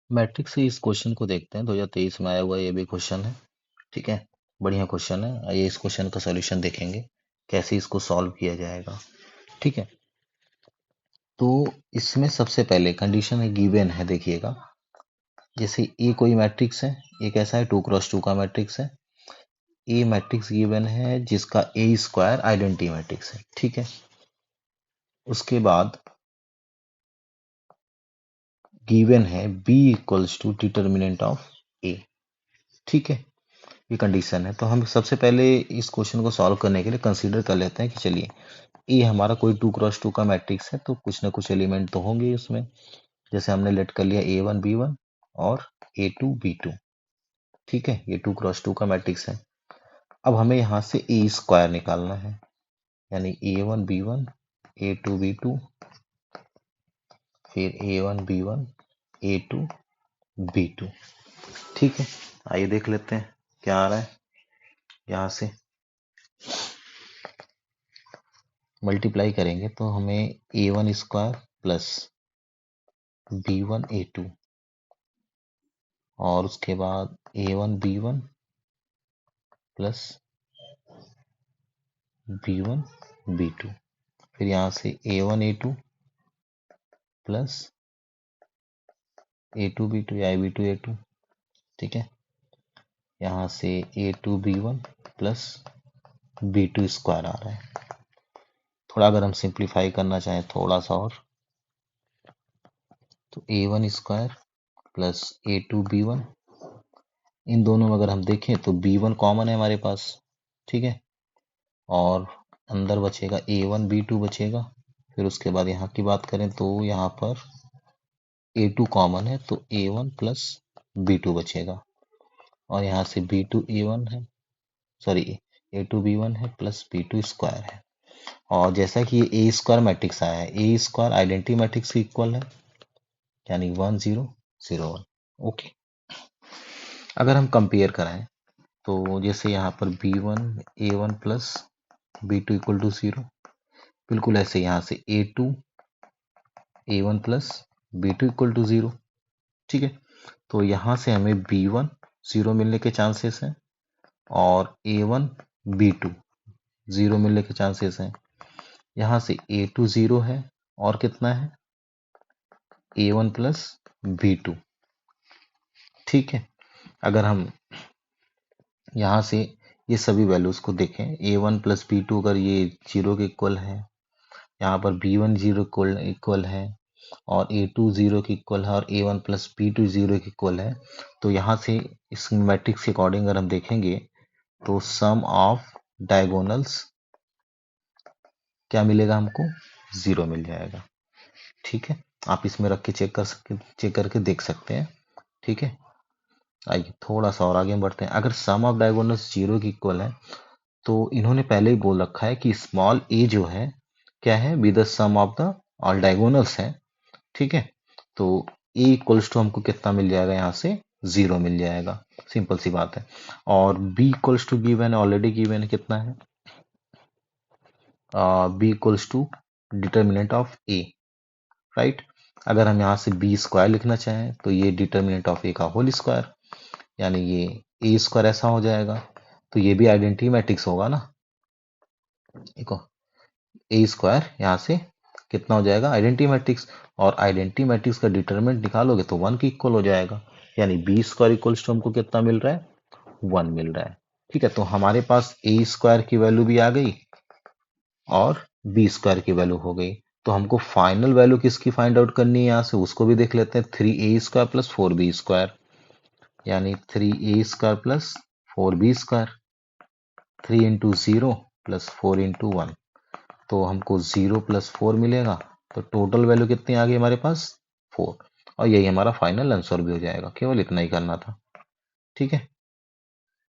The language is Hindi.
मैट्रिक्स से इस क्वेश्चन को देखते हैं। 2023 में आया हुआ ये भी क्वेश्चन है। ठीक है, बढ़िया क्वेश्चन है। आइए इस क्वेश्चन का सॉल्यूशन देखेंगे, कैसे इसको सॉल्व किया जाएगा। ठीक है, तो इसमें सबसे पहले कंडीशन है गिवन है। देखिएगा, जैसे ए कोई मैट्रिक्स है, एक ऐसा है 2x2 का मैट्रिक्स है। ए मैट्रिक्स गिवन है जिसका ए स्क्वायर आइडेंटिटी मैट्रिक्स है। ठीक है, उसके बाद गिवन है B equals to determinant of A. ठीक है, ये कंडीशन है। तो हम सबसे पहले इस क्वेश्चन को सॉल्व करने के लिए कंसीडर कर लेते हैं कि चलिए ये हमारा कोई 2x2 का मैट्रिक्स है, तो कुछ ना कुछ एलिमेंट तो होंगे उसमें। जैसे हमने लेट कर लिया A1 B1 और A2 B2। ठीक है, ये 2x2 का मैट्रिक्स है। अब हमें यहाँ से ए स्क्वायर निकालना है, यानी A1 B1 A2 B2 फिर A1 B1 A2 B2। ठीक है, आइए देख लेते हैं क्या आ रहा है। यहाँ से मल्टीप्लाई करेंगे तो हमें A1 square plus B1 A2 और उसके बाद A1 B1 plus B1 B2, फिर यहाँ से A1 A2 plus A2 B2 या B2 A2। ठीक है, यहाँ से A2 B1 plus B2 square आ रहा है। थोड़ा अगर हम सिंप्लीफाई करना चाहें थोड़ा सा और, तो A1 square plus A2 B1, इन दोनों में अगर हम देखें तो B1 कॉमन है हमारे पास। ठीक है, और अंदर बचेगा A1 B2 बचेगा। फिर उसके बाद यहाँ की बात करें तो यहाँ पर A2 कॉमन है, तो A1 प्लस B2 बचेगा। और यहाँ से B2 A1 है, सॉरी A2 B1 है प्लस B2 स्क्वायर है। और जैसा कि ये ए स्क्वायर मैट्रिक्स आया है, ए स्क्वायर आइडेंटिटी मैट्रिक्स के इक्वल है, यानी 1 0 0 1। ओके, अगर हम कंपेयर कराएं तो जैसे यहाँ पर B1 A1 plus B2 equal to 0, बिल्कुल ऐसे यहाँ से A2 A1 plus B2 equal to 0। ठीक है, तो यहाँ से हमें B1 0 मिलने के चांसेस हैं और A1 B2 0 मिलने के चांसेस हैं। यहाँ से A2 0 है और कितना है A1 प्लस B2। ठीक है, अगर हम यहाँ से ये सभी वैल्यूज को देखें, A1 प्लस B2 अगर ये 0 के इक्वल है, यहाँ पर B1 0 इक्वल है और A2 0 के इक्वल है और A1 प्लस B2 0 के इक्वल है, तो यहाँ से इस मैट्रिक्स के अकॉर्डिंग अगर हम देखेंगे तो सम ऑफ डायगोनल्स क्या मिलेगा हमको, 0 मिल जाएगा। ठीक है, आप इसमें रख के चेक करके देख सकते हैं। ठीक है, आइए थोड़ा सा और आगे बढ़ते हैं। अगर सम ऑफ डायगोनल्स 0 की इक्वल है, तो इन्होंने पहले ही बोल रखा है कि स्मॉल ए जो है क्या है, with the sum of the all diagonals है। ठीक है, तो ए इक्वल्स टू हमको कितना मिल जाएगा, यहाँ से 0 मिल जाएगा, सिंपल सी बात है। और बी इक्वल्स टू गिवन है, ऑलरेडी गिवन है, कितना है B equals to determinant of A, right. अगर हम यहाँ से बी स्क्वायर लिखना चाहें तो ये डिटर्मिनेंट ऑफ ए का होल स्क्वायर, यानी ये ए स्क्वायर ऐसा हो जाएगा। तो ये भी आइडेंटिटी मैट्रिक्स होगा ना, देखो ए स्क्वायर यहाँ से कितना हो जाएगा, आइडेंटिटी मैट्रिक्स। और आइडेंटिटी मैट्रिक्स का डिटरमिनेंट निकालोगे तो 1 के इक्वल हो जाएगा, यानी बी स्क्वायर इक्वल्स टू हमको कितना मिल रहा है, 1 मिल रहा है। ठीक है, तो हमारे पास ए स्क्वायर की वैल्यू भी आ गई और बी स्क्वायर की वैल्यू हो गई। तो हमको फाइनल वैल्यू किसकी फाइंड आउट करनी है, यहाँ से उसको भी देख लेते हैं। 3a square plus 4b square, यानी 3a square plus 4b square, 3 into 0 plus 4 into 1, तो हमको 0 प्लस 4 मिलेगा। तो टोटल वैल्यू कितनी आ गई हमारे पास, 4। और यही हमारा फाइनल आंसर भी हो जाएगा, केवल इतना ही करना था। ठीक है।